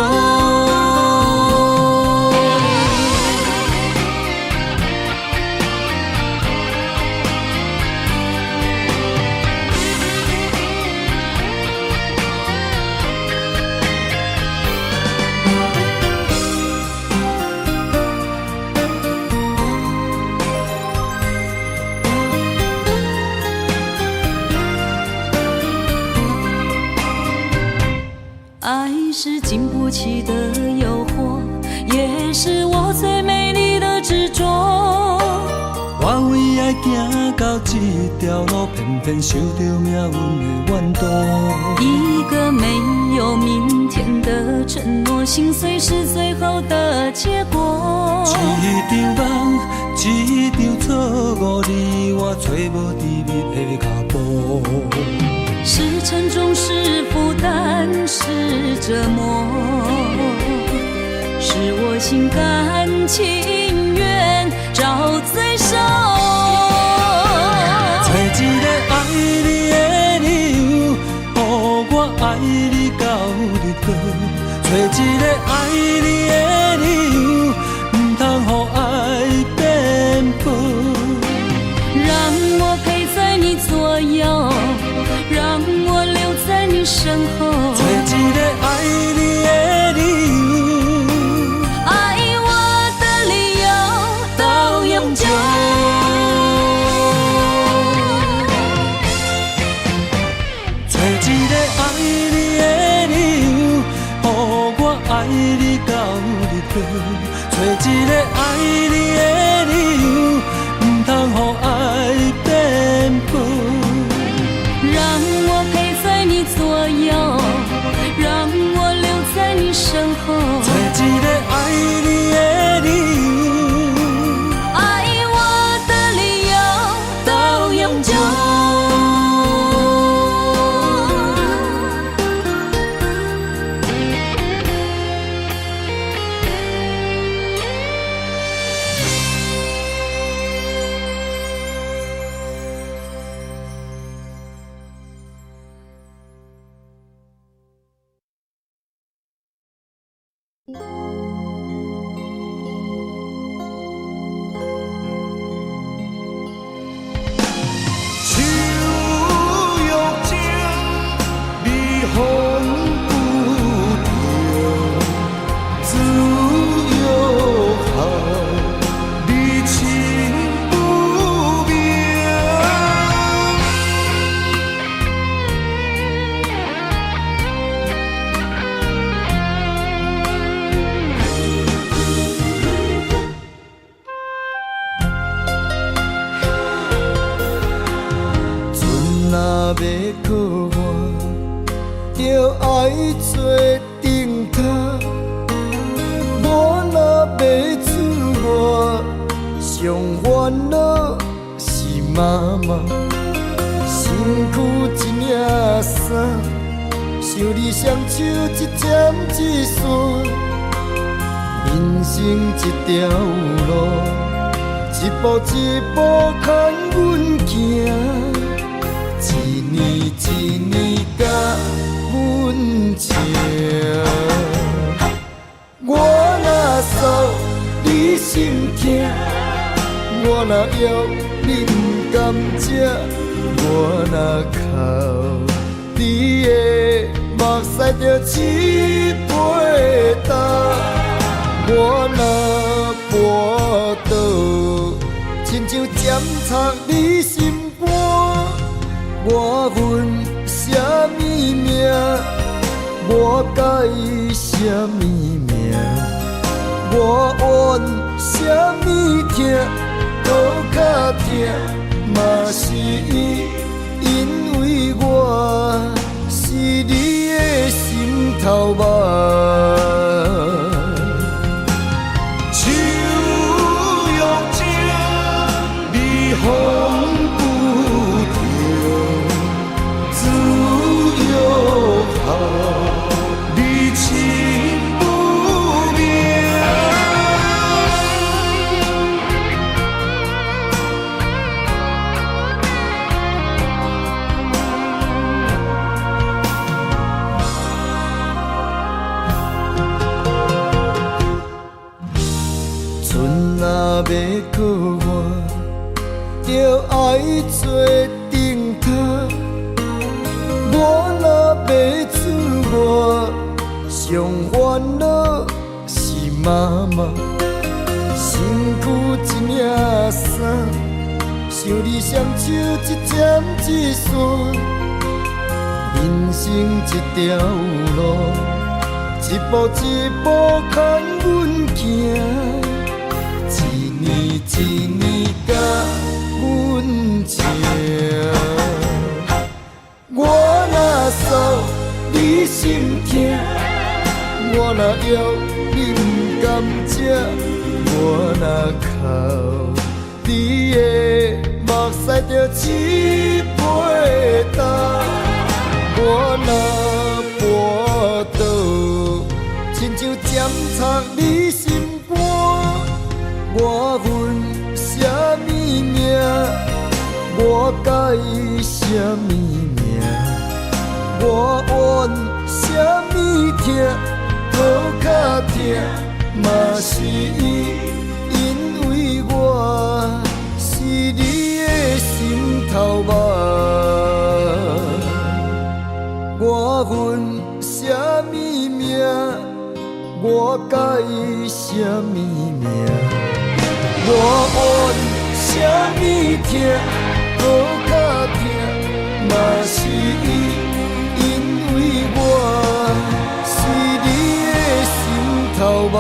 爱是经不起的诱惑，也是我最美丽的执着。我为爱行到这条路，偏偏受到命运的怨妒。一个没有明天的承诺，心碎是最后的结果。一场梦，一场错误，你我找无甜蜜的脚步。是沉重，是负担，是折磨，是我心甘情愿找罪受。找一个爱你的理由，予我爱你到日落。找一个爱你的理由，不通予爱变薄。让我陪在你左右，让我留在你身后。找一个爱你的理由，爱我的理由到永久。找一个爱你的理由，予我爱你到日落。找一个爱你的理由，不通予爱变薄。让我陪在你左右，让我留在你身后。上烦恼是妈妈，身躯一领衫，想你双手一针一线，人生一条路，一步一步牵阮行，一年一年甲阮情。我若扫你心痛，我若药你不甘食，我若哭你的目屎就一杯干，我若跋倒，亲像针插你心肝，我恨什么命？我介意什么命？我怨什么痛？搁较痛，嘛是因为我是你的心头肉。手用情，你风不停，自由好，你情不明。春若要过完，就爱做顶头。我若要出外，上烦恼是妈妈，身躯一领衫，想你双手一针一线，人生一条路，一步一步牵阮行。一年一年甲阮情，我若扫你心痛，我若药你不甘食，我若哭你的目屎就一杯干，我若跋倒，亲像针插你心肝。我恨什么命？我介意什么命？我怨什么痛？搁较痛，嘛是因为我是你的心头肉。我恨什么命？我介意什么命？我怨什么痛？搁较痛，嘛是因为我是你的心头肉。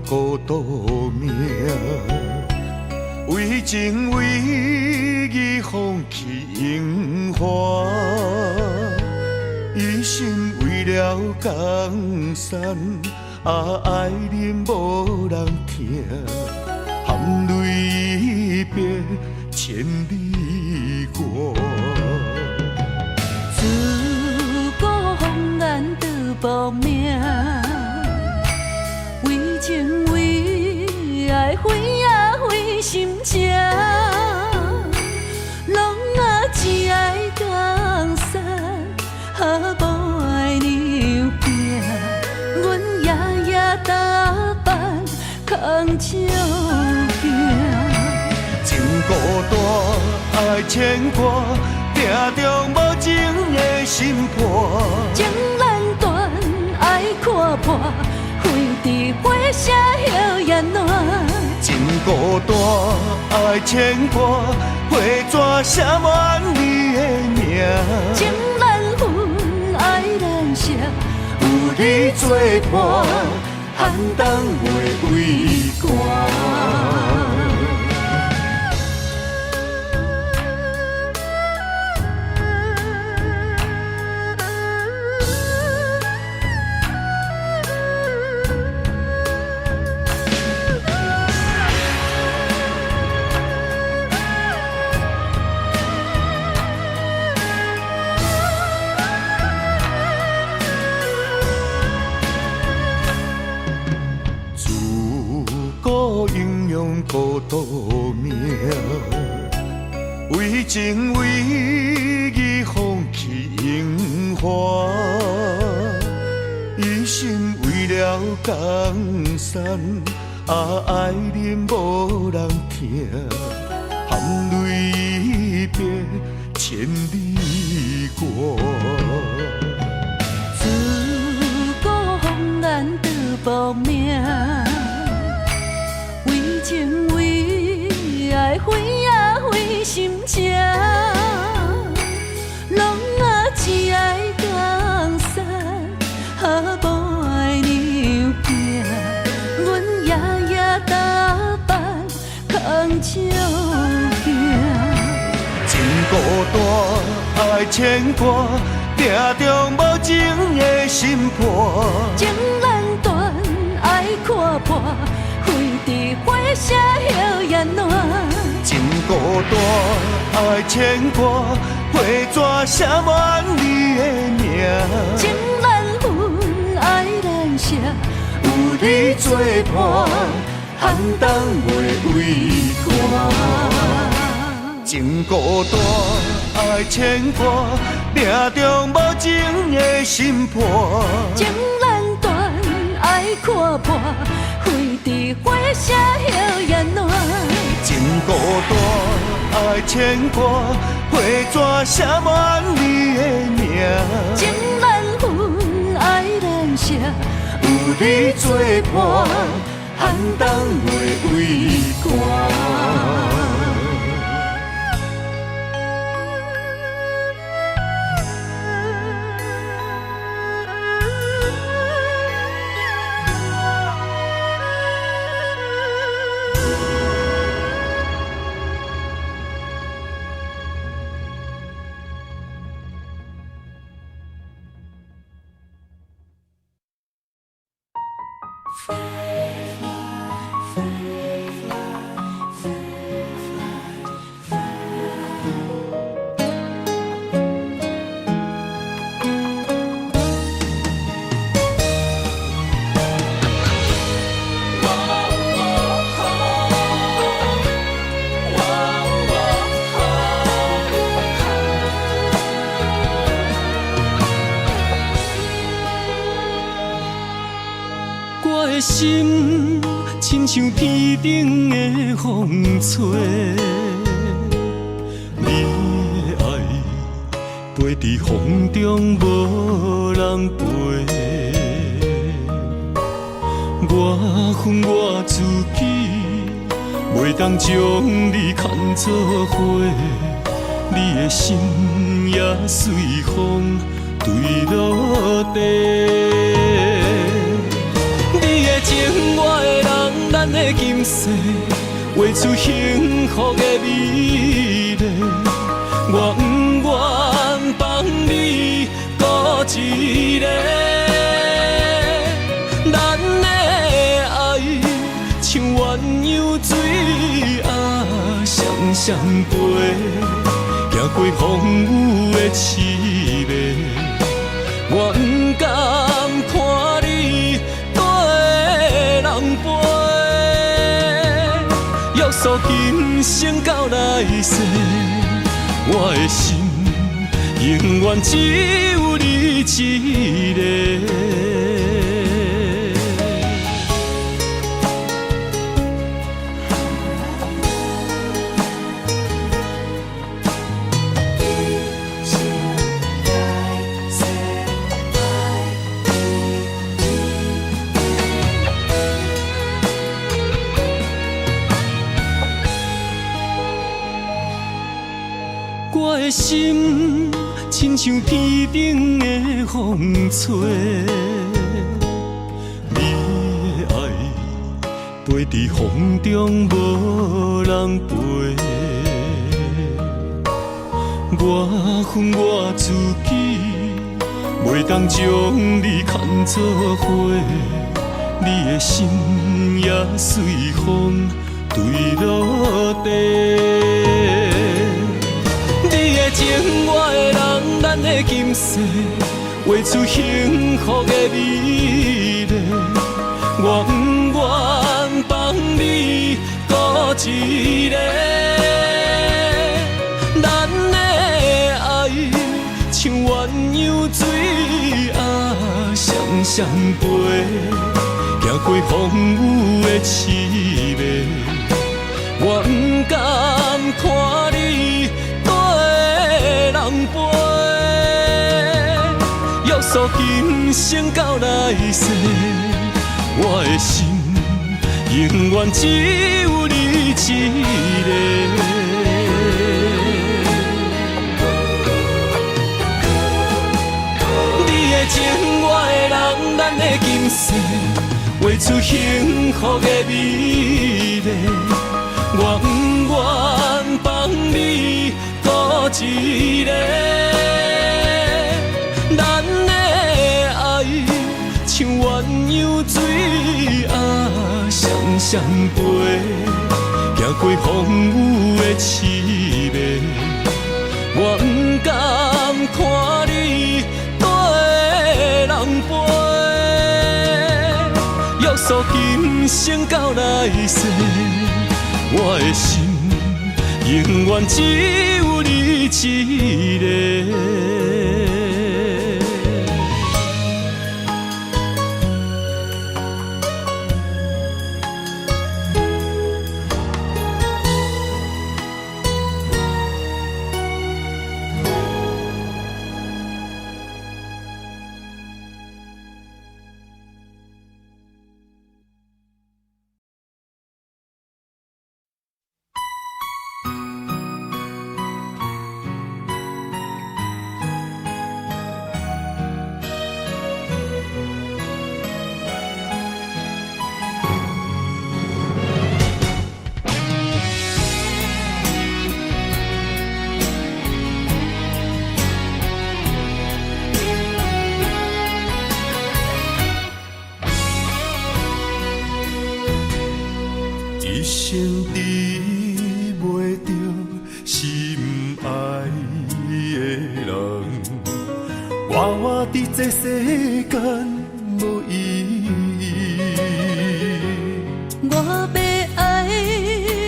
孤独命，为情为义放弃荣华，一生为了江山，爱人无人听，含泪别千里歌。自古红颜都无名，为情为爱飞啊飞心情，拢啊只爱江山，无爱娘拼。阮夜夜打扮空照镜。情孤单，爱牵挂，定中无情的心破。情难断，爱看破，飞伫火车摇雁暖。情孤单，爱牵挂，花纸写满你的名。情难分，爱难舍，有你作伴，寒冬袂畏寒。孤独命，为情为义放弃荣华，一心为了江山，爱人无人听，含泪一别千里歌。自古红颜都无名。为情为爱飞啊飞心情，拢啊只爱江山，无爱娘拼。阮夜夜打扮空照镜。情孤单，爱牵挂，定中无情的心破。情难断，爱看破，飞伫火车摇雁暖。情孤单，爱牵挂，花纸写满你的名。情难分，爱难舍，有你作伴，寒冬袂畏寒。情孤单，爱牵挂，定中无情的心破。情难断，爱看破，飞伫火车摇雁暖。情孤单，爱牵挂，花纸写满你的名。情难分，爱难舍，有你作伴，寒冬袂畏寒。心亲像天顶的风吹，你的爱飞伫风中无人陪。我恨我自己，袂当将你看作伙，你的心也随风坠落地。情我的人，咱的今世画出幸福的美丽。我不愿放你孤一个，咱的爱像鸳鸯水啊双双飞，行过风雨的刺眉，我不敢看你跟人陪，约束今生到来世，我的心永远只有你一个。我的心亲像天顶的风吹，你的爱飞伫风中无人陪，我恨我自己，袂当将你看作花，你的心也随风坠落地。你的情，我的人，咱的今世，画出幸福的美丽。我不愿放你孤一个，咱的爱像鸳鸯水啊双双飞，行过风雨的刺眉，我不敢看你人陪，约束今生到来世，我的心永远只有你一个。你的情，我的人，咱的今世，画出幸福的美丽。我不愿放你孤一个，咱的爱像鸳鸯水啊双双飞，行过风雨的刺眉，我不敢看你跟人陪，约束今生到来世，我的心永远只有你一个。一生治袂着心爱的人，活活伫这世间无意义。我要爱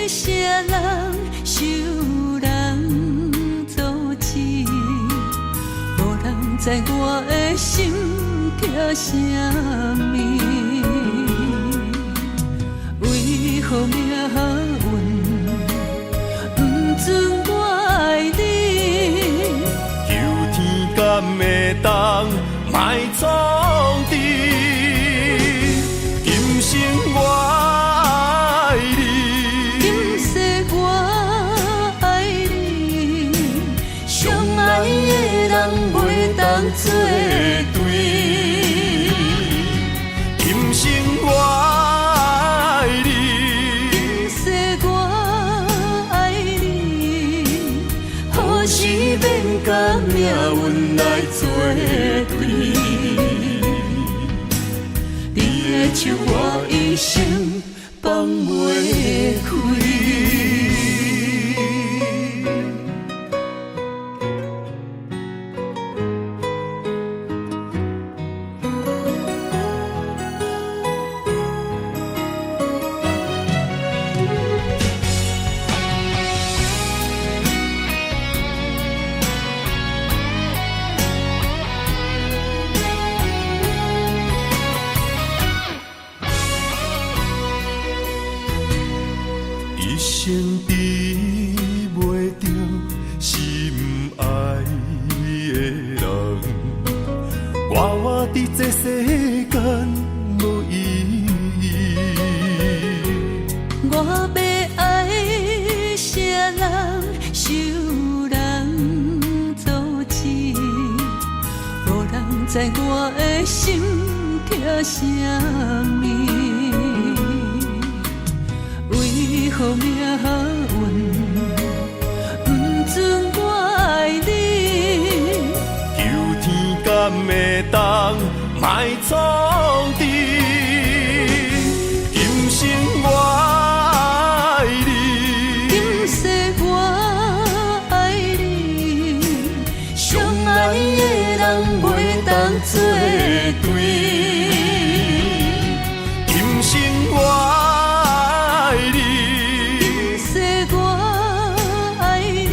啥人，受人阻止，无人知我的心痛啥物。为何命运不准我爱你？求天敢会当莫创治，今生我爱你，今世我爱你，相爱的人袂当作对，今生我。甲命运来作对，你的手我一生放袂开。知我的心痛啥物？为何命运不准我爱你？求天敢会当莫创治，今生我爱你，今世我爱你，相爱的人袂当作对。今生我爱你，今世我爱你，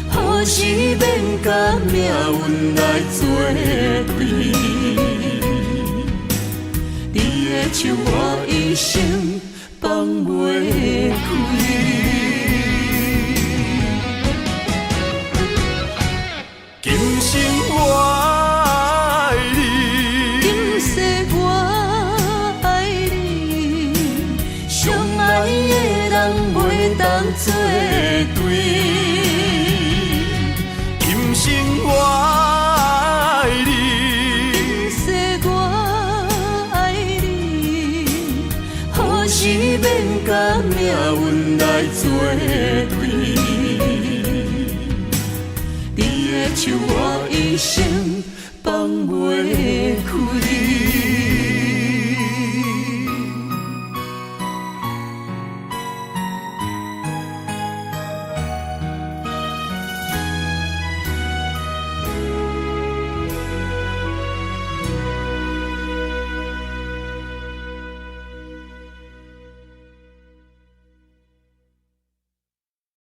何时免甲命运来作对？你的手我一生放袂开。今生我爱你，今世我爱你，相爱的人袂当作对。今生我爱你，今世我爱你，何时免甲命运来作对？你的手我一生放袂